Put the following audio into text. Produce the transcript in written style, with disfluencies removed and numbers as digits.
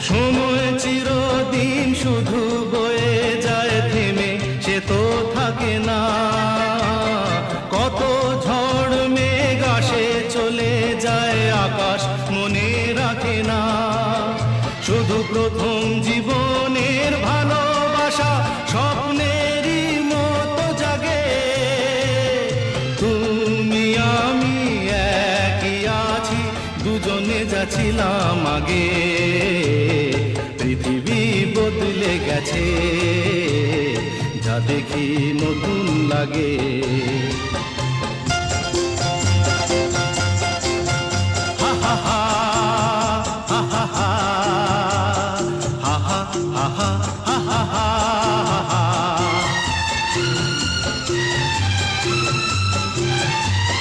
সময় চিরদিন শুধু বয়ে যায় থেমে, সে তো থাকে না। কত ঝড় মেঘ আসে চলে যায়, আকাশ মনে রাখে না। শুধু প্রথম জীবনের ভালোবাসা স্বপ্নেরই মতো জাগে। তুমি আমি একই আছি, দুজনে যাচ্ছিলাম আগে। পৃথিবী বদলে গেছে, যা দেখি নতুন লাগে।